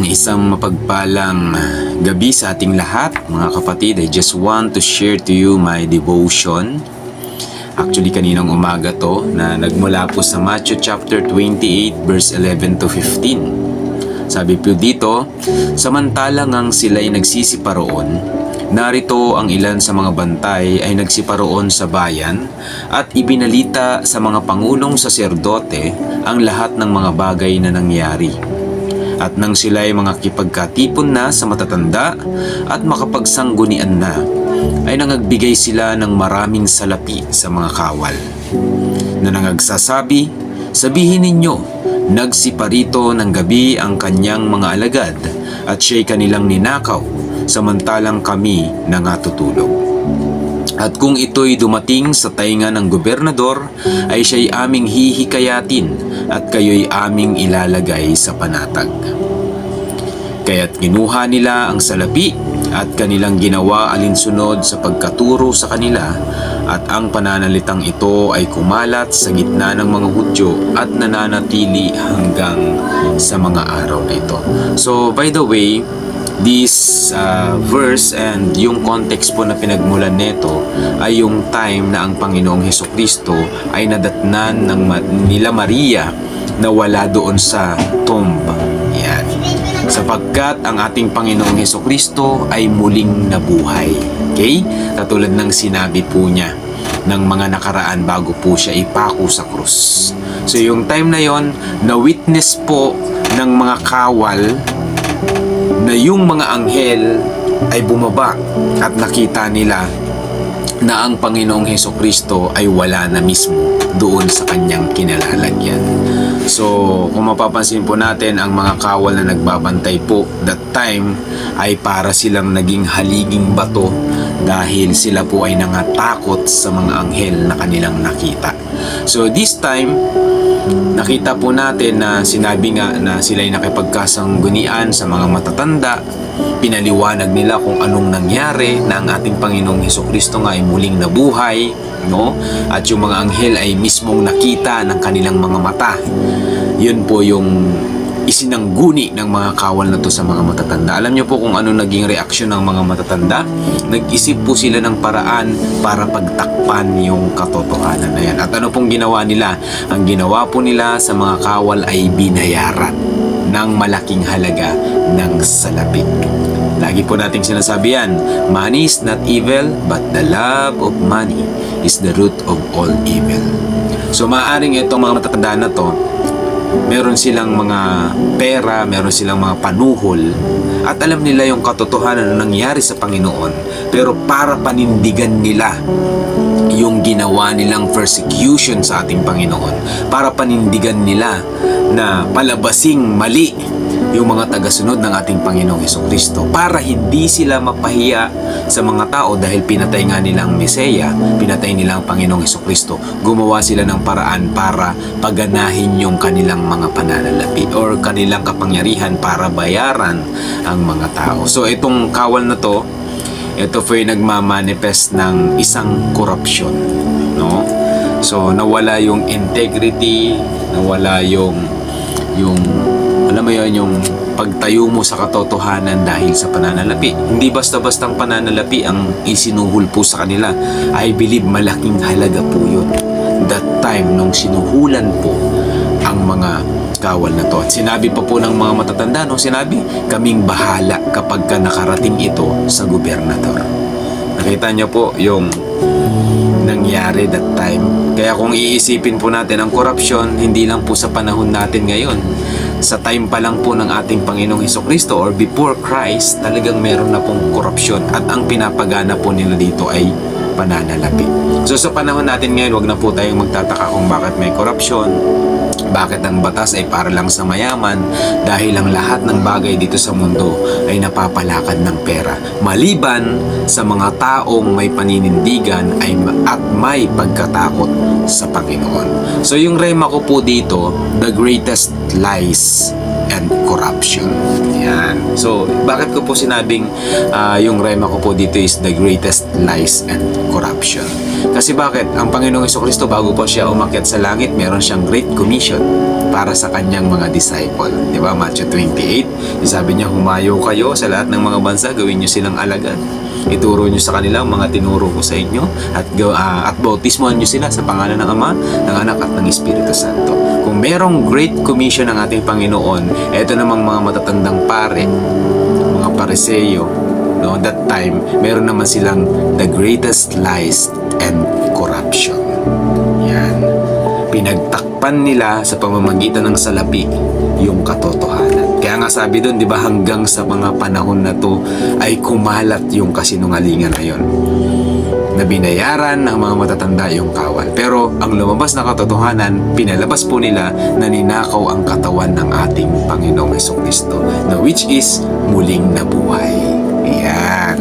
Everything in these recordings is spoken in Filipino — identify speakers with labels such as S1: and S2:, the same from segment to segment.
S1: Isang mapagpalang gabi sa ating lahat, mga kapatid. I just want to share to you my devotion. Actually, kaninang umaga to na nagmula po sa Matthew chapter 28 verse 11 to 15. Sabi po dito, samantalang ang sila'y nagsisiparoon, narito ang ilan sa mga bantay ay nagsiparoon sa bayan at ibinalita sa mga pangulong saserdote ang lahat ng mga bagay na nangyari. At nang sila ay mga kipagkatipon na sa matatanda at makapagsanggunian na, ay nangagbigay sila ng maraming salapi sa mga kawal. Na nangagsasabi, sabihin ninyo, nagsiparito ng gabi ang kanyang mga alagad at siya'y kanilang ninakaw, samantalang kami nangatutulog. At kung ito'y dumating sa tainga ng gobernador, ay siya'y aming hihikayatin at kayo'y aming ilalagay sa panatag. Kaya't kinuha nila ang salapi at kanilang ginawa alinsunod sa pagkaturo sa kanila, at ang pananalitang ito ay kumalat sa gitna ng mga Hudyo at nananatili hanggang sa mga araw na ito. So by the way, this verse and yung context po na pinagmulan nito ay yung time na ang Panginoong Hesukristo ay nadatnan ng nila Maria na wala doon sa tomb. Yan. Sapagkat ang ating Panginoong Hesukristo ay muling nabuhay. Okay? Katulad ng sinabi po niya ng mga nakaraan bago po siya ipako sa krus. So yung time na yon, na-witness po ng mga kawal na yung mga anghel ay bumaba at nakita nila na ang Panginoong Hesukristo ay wala na mismo doon sa kanyang kinalalagyan. So, kung mapapansin po natin, ang mga kawal na nagbabantay po that time ay para silang naging haliging bato dahil sila po ay nangatakot sa mga anghel na kanilang nakita. So, this time, nakita po natin na sinabi nga na sila ay nakipagkasanggunian sa mga matatanda. Pinaliwanag nila kung anong nangyari, na ang ating Panginoong Hesukristo nga ay muling nabuhay, no? At yung mga anghel ay mismong nakita ng kanilang mga mata. Yun po yung isinangguni ng mga kawal na to sa mga matatanda. Alam niyo po kung ano naging reaksyon ng mga matatanda? Nag-isip po sila ng paraan para pagtakpan yung katotohanan na yan. At ano pong ginawa nila? Ang ginawa po nila sa mga kawal ay binayaran ng malaking halaga ng salapi. Lagi po nating sinasabi yan, money is not evil, but the love of money is the root of all evil. So maaaring itong mga matatanda na to, meron silang mga pera, meron silang mga panuhol, at alam nila yung katotohanan na nangyari sa Panginoon, pero para panindigan nila yung ginawa nilang persecution sa ating Panginoon, para panindigan nila na palabasing mali yung mga tagasunod ng ating Panginoong Hesukristo, para hindi sila mapahiya sa mga tao dahil pinatay nga nilang Meseya, pinatay nilang Panginoong Hesukristo. Gumawa sila ng paraan para paganahin yung kanilang mga pananalapi or kanilang kapangyarihan para bayaran ang mga tao. So itong kawal na to, ito po yung nagmamanifest ng isang korupsyon, no? So nawala yung integrity, nawala yung alam mo yun, yung pagtayo mo sa katotohanan dahil sa pananalapi. Hindi basta-bastang pananalapi ang isinuhul po sa kanila. I believe malaking halaga po yun. That time nung sinuhulan po ang mga kawal na to. At sinabi pa po ng mga matatanda, no? Sinabi, kaming bahala kapag ka nakarating ito sa gobernador. Nakita niyo po yung nangyari that time. Kaya kung iisipin po natin ang korupsyon, hindi lang po sa panahon natin ngayon. Sa time pa lang po ng ating Panginoong Hesukristo or before Christ, talagang meron na pong korupsyon, at ang pinapagana po nila dito ay pananalapi. So sa panahon natin ngayon, wag na po tayong magtataka kung bakit may korupsyon, bakit ang batas ay para lang sa mayaman, dahil ang lahat ng bagay dito sa mundo ay napapalakad ng pera. Maliban sa mga taong may paninindigan at may pagkatakot sa Panginoon. So yung rema ko po dito, the greatest lies and corruption. Yan. So, bakit ko po sinabing yung rema ko po dito is the greatest lies and corruption? Kasi bakit? Ang Panginoong Jesucristo, bago po siya umakyat sa langit, meron siyang Great Commission para sa kanyang mga disciple. Di ba? Matthew 28, sabi niya, humayo kayo sa lahat ng mga bansa, gawin niyo silang alagad. Ituro niyo sa kanila ang mga tinuro ko sa inyo at bautismohan niyo sila sa pangalan ng Ama, ng Anak at ng Espiritu Santo. Kung merong Great Commission ng ating Panginoon, eto namang mga matatandang pare, mga pariseyo, no, that time, meron naman silang the greatest lies and corruption. Yan. Pinagtakpan nila sa pamamagitan ng salapi yung katotohanan. Kaya nga sabi doon, di ba, hanggang sa mga panahon na to ay kumalat yung kasinungalingan na yun, na binayaran ng mga matatanda yung kawal. Pero ang lumabas na katotohanan, pinalabas po nila na ninakaw ang katawan ng ating Panginoong Jesucristo, na which is muling nabuhay. Ayan.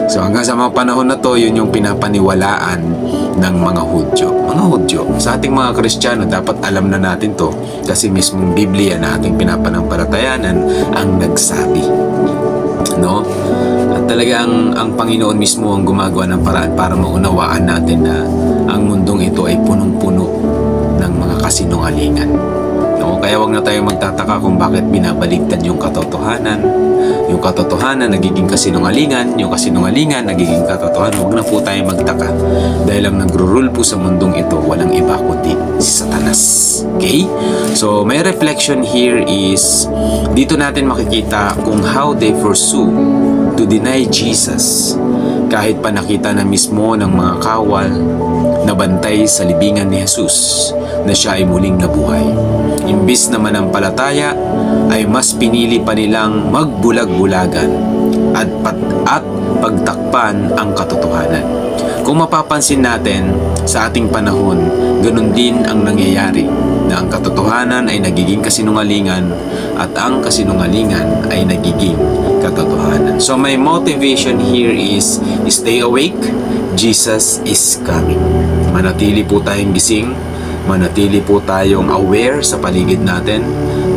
S1: So hanggang sa mga panahon na to, yun yung pinapaniwalaan ng mga Hudyo. Mga Hudyo, sa ating mga Kristiyano, dapat alam na natin to kasi mismong Biblia na ating pinapanampalatayanan ang nagsabi. No? At talagang ang Panginoon mismo ang gumagawa ng paraan para maunawaan natin na ang mundong ito ay punong-puno ng mga kasinungalingan. No? Kaya wag na tayong magtataka kung bakit binabaligtad yung katotohanan. Yung katotohanan nagiging kasinungalingan, yung kasinungalingan nagiging katotohanan. Huwag na po tayo magtaka dahil ang nagro-rule po sa mundong ito walang iba kundi si Satanas. Okay? So may reflection here is dito natin makikita kung how they pursue to deny Jesus kahit pa nakita na mismo ng mga kawal na bantay sa libingan ni Jesus na siya ay muling nabuhay. Imbis na manampalataya ay mas pinili pa nilang magbulag-bulagan at pagtakpan ang katotohanan. Kung mapapansin natin sa ating panahon, ganun din ang nangyayari na ang katotohanan ay nagiging kasinungalingan at ang kasinungalingan ay nagiging katotohanan. So my motivation here is stay awake, Jesus is coming. Manatili po tayong gising, manatili po tayong aware sa paligid natin,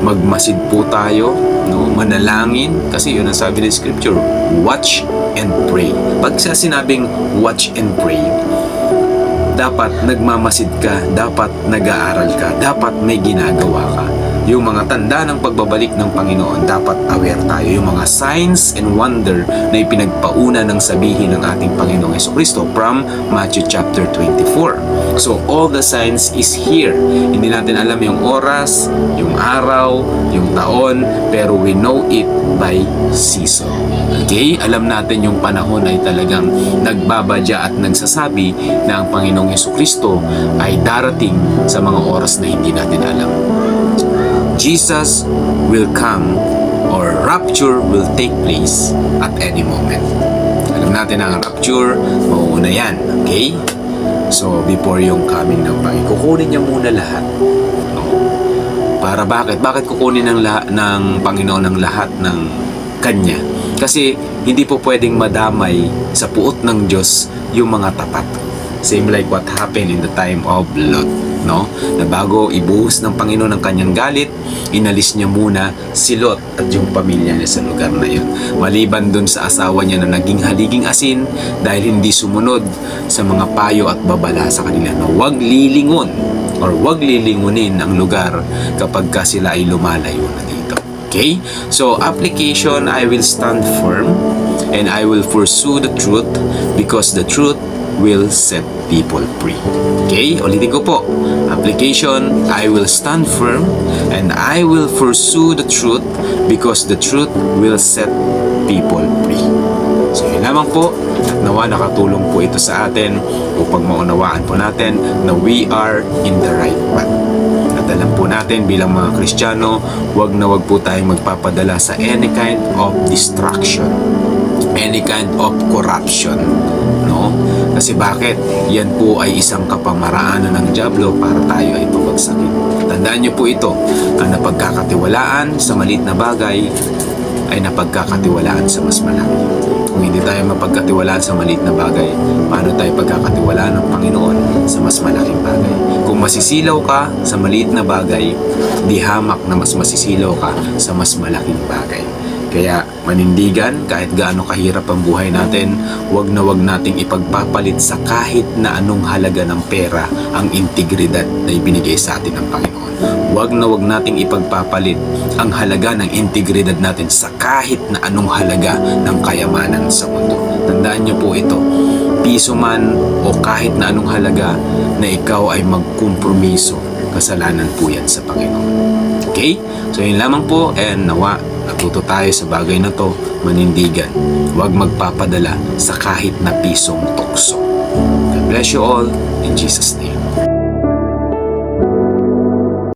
S1: magmasid po tayo, no? Manalangin, kasi yun ang sabi ng scripture, watch and pray. Pag sa sinabing watch and pray, dapat nagmamasid ka, dapat nag-aaral ka, dapat may ginagawa ka. Yung mga tanda ng pagbabalik ng Panginoon, dapat aware tayo. Yung mga signs and wonder na ipinagpauna ng sabihin ng ating Panginoong Jesucristo from Matthew chapter 24. So all the signs is here. Hindi natin alam yung oras, yung araw, yung taon, pero we know it by season. Okay? Alam natin yung panahon ay talagang nagbabadya at nagsasabi na ang Panginoong Jesucristo ay darating sa mga oras na hindi natin alam. Jesus will come or rapture will take place at any moment. Alam natin ang rapture, mauuna yan. Okay? So, before yung coming ng Panginoon, kukunin niya muna lahat. No? Para bakit? Bakit kukunin ng Panginoon ang lahat ng Kanya? Kasi hindi po pwedeng madamay sa puot ng Diyos yung mga tapat. Same like what happened in the time of Lot. No? Na bago ibuhos ng Panginoon ang kanyang galit, inalis niya muna si Lot at yung pamilya niya sa lugar na yun. Maliban dun sa asawa niya na naging haliging asin dahil hindi sumunod sa mga payo at babala sa kanila na huwag lilingon or huwag lilingunin ang lugar kapag ka sila ay lumalayo na dito. Okay? So, application, I will stand firm and I will pursue the truth because the truth will set people free. Okay? Ulitin ko po. Application, I will stand firm and I will pursue the truth because the truth will set people free. So, yun lamang po. At nawa nakatulong po ito sa atin upang maunawaan po natin na we are in the right path. At alam po natin bilang mga Kristiyano, wag na wag po tayong magpapadala sa any kind of distraction, any kind of corruption, no? Kasi bakit? Yan po ay isang kapamaraanan ng dyablo para tayo ay pabagsakin. Tandaan niyo po ito, ang napagkakatiwalaan sa maliit na bagay ay napagkakatiwalaan sa mas malaki. Kung hindi tayo mapagkatiwalaan sa maliit na bagay, paano tayo pagkakatiwalaan ng Panginoon sa mas malaking bagay? Kung masisilaw ka sa maliit na bagay, di hamak na mas masisilaw ka sa mas malaking bagay. Kaya manindigan, kahit gaano kahirap ang buhay natin, wag na wag nating ipagpapalit sa kahit na anong halaga ng pera ang integridad na ibinigay sa atin ng Panginoon. Wag na wag nating ipagpapalit ang halaga ng integridad natin sa kahit na anong halaga ng kayamanan sa mundo. Tandaan niyo po ito, piso man o kahit na anong halaga na ikaw ay magkompromiso, kasalanan po yan sa Panginoon. Okay? So yun lamang po, and nawa natuto tayo sa bagay na to, manindigan. Huwag magpapadala sa kahit na pisong tukso. God bless you all in Jesus' name.